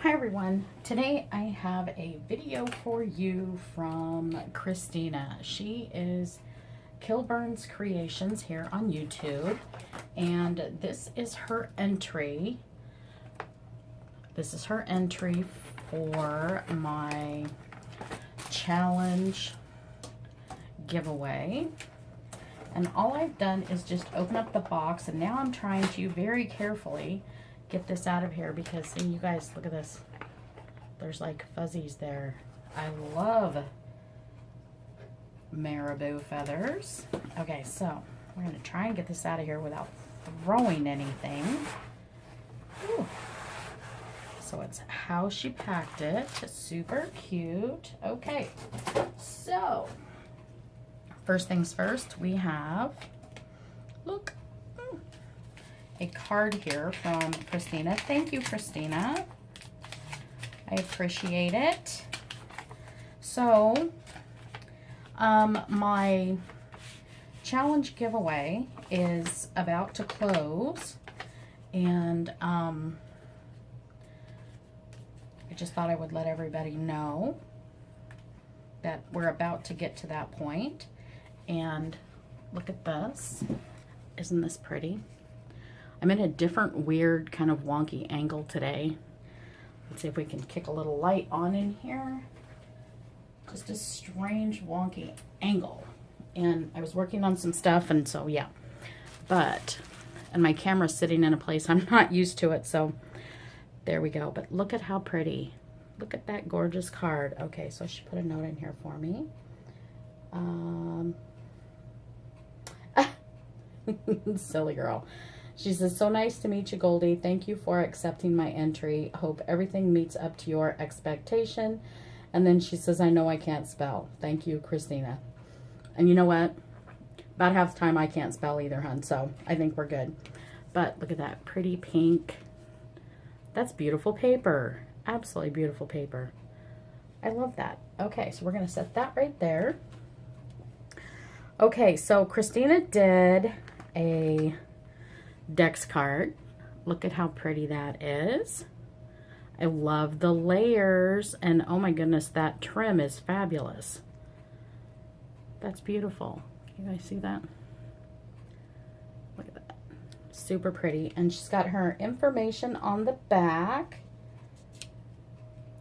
Hi everyone, today I have a video for you from Christina. She is Kilburns Kreations here on YouTube, and this is her entry. This is her entry for my challenge giveaway. And all I've done is just open up the box, and now I'm trying to very carefully get this out of here because, see, you guys, look at this. There's like fuzzies there. I love marabou feathers. Okay, so we're going to try and get this out of here without throwing anything. Ooh. So it's how she packed it. Super cute. Okay, so first things first, we have, look, a card here from Christina. Thank you, Christina. I appreciate it. So, my challenge giveaway is about to close, and I just thought I would let everybody know that we're about to get to that point. And look at this. Isn't this pretty? I'm in a different weird kind of wonky angle today. Let's see if we can kick a little light on in here. Just a strange wonky angle. And I was working on some stuff, and so yeah. And my camera's sitting in a place I'm not used to it, so there we go. But look at how pretty. Look at that gorgeous card. Okay, so she put a note in here for me. Silly girl. She says, so nice to meet you, Goldie. Thank you for accepting my entry. Hope everything meets up to your expectation. And then she says, I know I can't spell. Thank you, Christina. And you know what? About half the time I can't spell either, hun. So I think we're good. But look at that pretty pink. That's beautiful paper. Absolutely beautiful paper. I love that. Okay, so we're going to set that right there. Okay, so Christina did a Dex card. Look at how pretty that is. I love the layers, and oh my goodness, that trim is fabulous. That's beautiful. Can you guys see that? Look at that. Super pretty. And she's got her information on the back.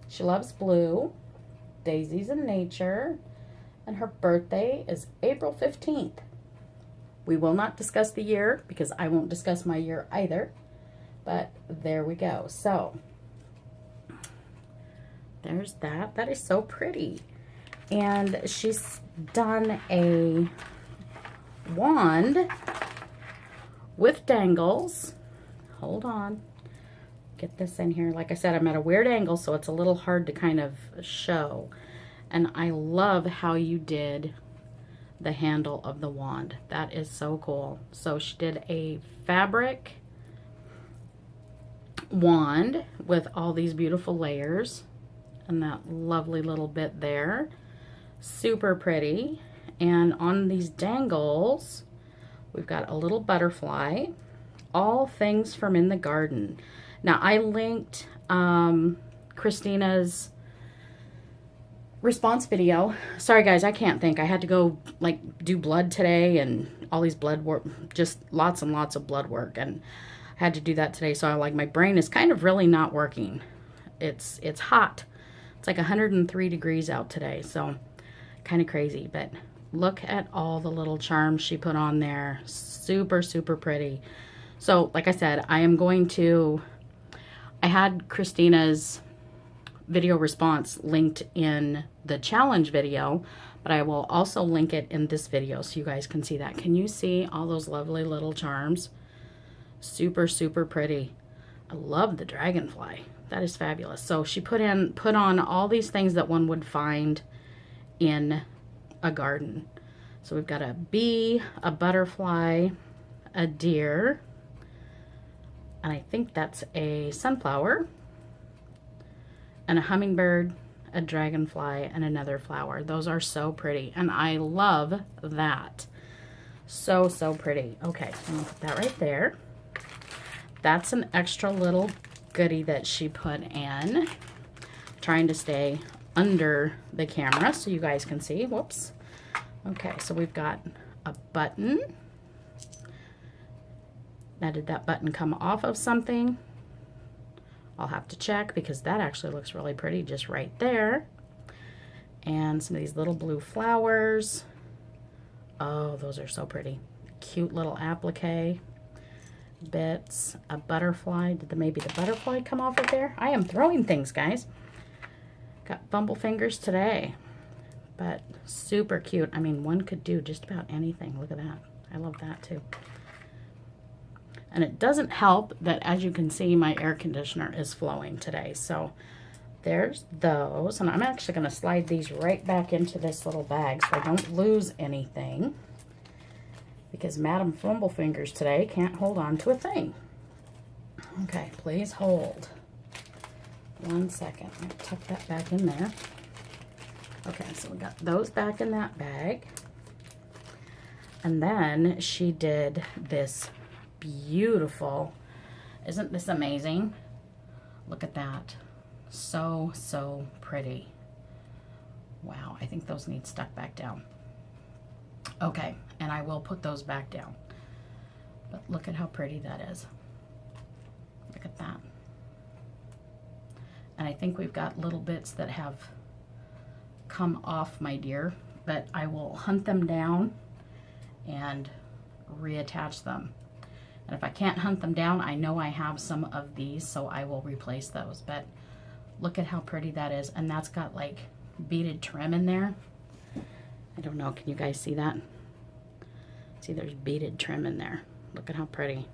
She loves blue, daisies in nature, and her birthday is April 15th. We will not discuss the year because I won't discuss my year either. But there we go. So there's that. That is so pretty. And she's done a wand with dangles. Hold on. Get this in here. Like I said, I'm at a weird angle, so it's a little hard to kind of show. And I love how you did the handle of the wand. That is so cool. So she did a fabric wand with all these beautiful layers and that lovely little bit there. Super pretty. And on these dangles, we've got a little butterfly. All things from in the garden. Now, I linked Christina's response video. Sorry guys, I can't think. I had to go like do blood today and all these blood work, just lots and lots of blood work, and I had to do that today. So I like my brain is kind of really not working. It's hot. It's like 103 degrees out today, so kind of crazy. But look at all the little charms she put on there. Super, super pretty. So like I said, I had Christina's video response linked in the challenge video, but I will also link it in this video so you guys can see that. Can you see all those lovely little charms? Super, super pretty. I love the dragonfly. That is fabulous. So she put on all these things that one would find in a garden. So we've got a bee, a butterfly, a deer, and I think that's a sunflower, and a hummingbird, a dragonfly, and another flower. Those are so pretty, and I love that. So, so pretty. Okay, I'm gonna put that right there. That's an extra little goodie that she put in. Trying to stay under the camera so you guys can see. Whoops. Okay, so we've got a button. Now, did that button come off of something? I'll have to check because that actually looks really pretty just right there. And some of these little blue flowers. Oh, those are so pretty. Cute little applique bits. A butterfly. Did maybe the butterfly come off of there? I am throwing things, guys. Got bumble fingers today. But super cute. I mean, one could do just about anything. Look at that. I love that too. And it doesn't help that, as you can see, my air conditioner is flowing today. So there's those. And I'm actually going to slide these right back into this little bag so I don't lose anything. Because Madam Fumblefingers today can't hold on to a thing. Okay, please hold. 1 second. I'll tuck that back in there. Okay, so we got those back in that bag. And then she did this beautiful, isn't this amazing? Look at that. So, so pretty. Wow, I think those need stuck back down. Okay, and I will put those back down. But look at how pretty that is. Look at that. And I think we've got little bits that have come off, my dear, but I will hunt them down and reattach them. And if I can't hunt them down, I know I have some of these, so I will replace those. But look at how pretty that is. And that's got like beaded trim in there. I don't know, can you guys see that? See, there's beaded trim in there. Look at how pretty.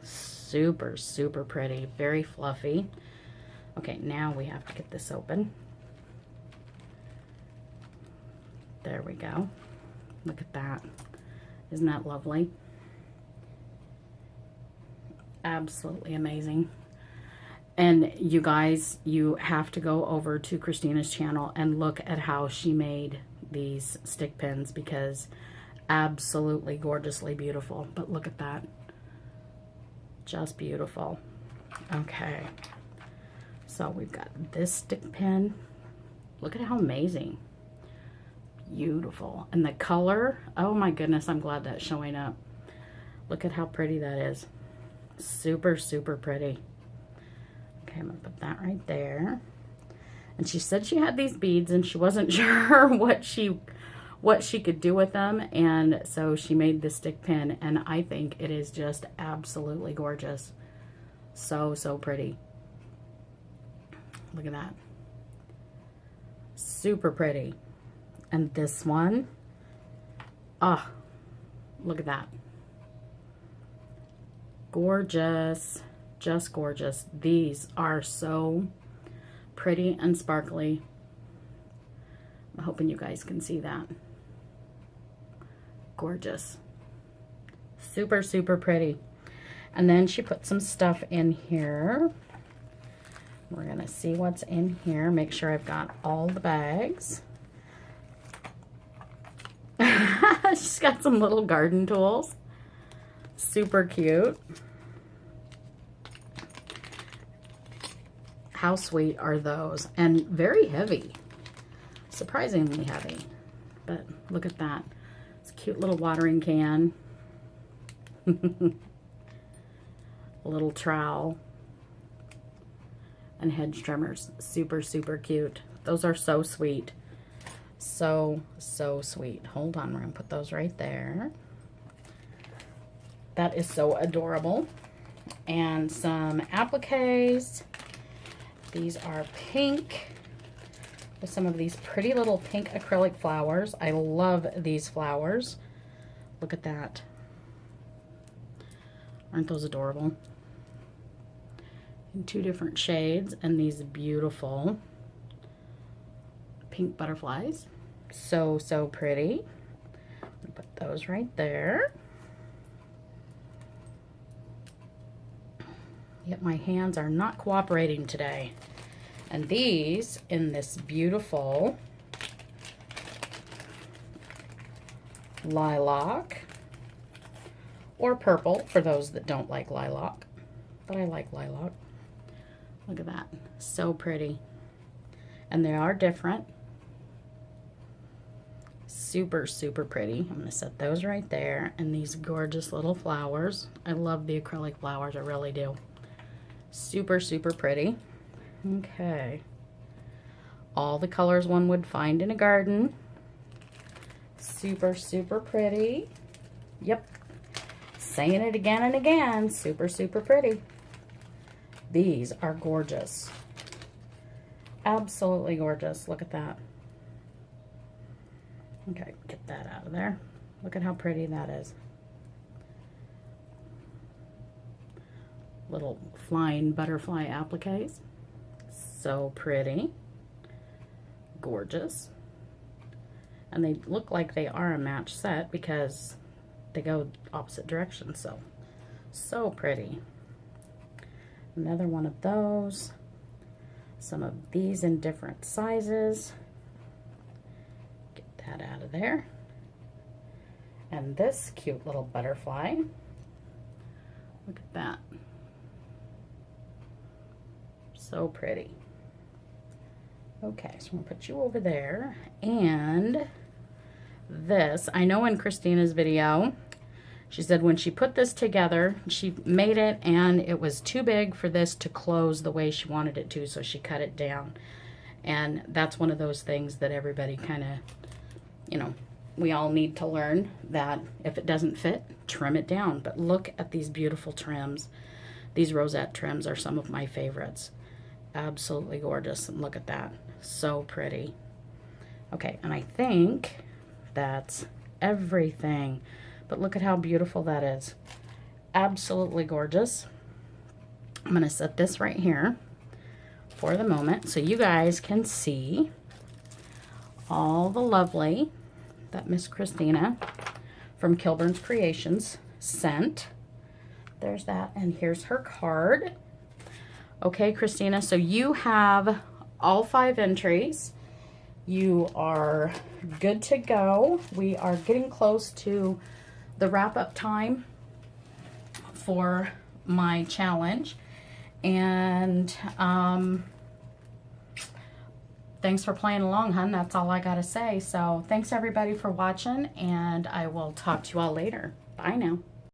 Super, super pretty. Very fluffy. Okay, now we have to get this open. There we go. Look at that. Isn't that lovely? Absolutely amazing. And you guys, you have to go over to Christina's channel and look at how she made these stick pins, because absolutely gorgeously beautiful. But look at that. Just beautiful. Okay. So we've got this stick pin. Look at how amazing. Beautiful. And the color, oh my goodness, I'm glad that's showing up. Look at how pretty that is. Super, super pretty. Okay, I'm gonna put that right there. And she said she had these beads and she wasn't sure what she could do with them, and so she made the stick pin, and I think it is just absolutely gorgeous. So, so pretty. Look at that. Super pretty. And this one, oh, look at that. Gorgeous. Just gorgeous. These are so pretty and sparkly. I'm hoping you guys can see that. Gorgeous. Super, super pretty. And then she put some stuff in here. We're going to see what's in here. Make sure I've got all the bags. She's got some little garden tools. Super cute. How sweet are those? And very heavy. Surprisingly heavy. But look at that. It's a cute little watering can. A little trowel. And hedge trimmers. Super, super cute. Those are so sweet. So, so sweet. Hold on, we're going to put those right there. That is so adorable. And some appliques. These are pink with some of these pretty little pink acrylic flowers. I love these flowers. Look at that. Aren't those adorable? In 2 different shades, and these beautiful pink butterflies. So, so pretty. Put those right there. Yet my hands are not cooperating today. And these in this beautiful lilac or purple for those that don't like lilac, but I like lilac. Look at that. So pretty. And they are different. Super, super pretty. I'm going to set those right there. And these gorgeous little flowers. I love the acrylic flowers. I really do. Super, super pretty. Okay. All the colors one would find in a garden. Super, super pretty. Yep. Saying it again and again. Super, super pretty. These are gorgeous. Absolutely gorgeous. Look at that. Okay, get that out of there. Look at how pretty that is. Little flying butterfly appliques. So pretty. Gorgeous. And they look like they are a match set because they go opposite directions. So pretty. Another one of those. Some of these in different sizes. Get that out of there. And this cute little butterfly. Look at that. So pretty. Okay, so I'm going to put you over there. And this, I know in Christina's video, she said when she put this together, she made it and it was too big for this to close the way she wanted it to, so she cut it down. And that's one of those things that everybody kind of, you know, we all need to learn that if it doesn't fit, trim it down. But look at these beautiful trims. These rosette trims are some of my favorites. Absolutely gorgeous. And look at that. So pretty. Okay, and I think that's everything. But look at how beautiful that is. Absolutely gorgeous. I'm going to set this right here for the moment so you guys can see all the lovely that Miss Christina from Kilburns Kreations sent. There's that, and here's her card. Okay, Christina, so you have all 5 entries. You are good to go. We are getting close to the wrap-up time for my challenge. And thanks for playing along, hun. That's all I gotta say. So thanks everybody for watching, and I will talk to you all later. Bye now.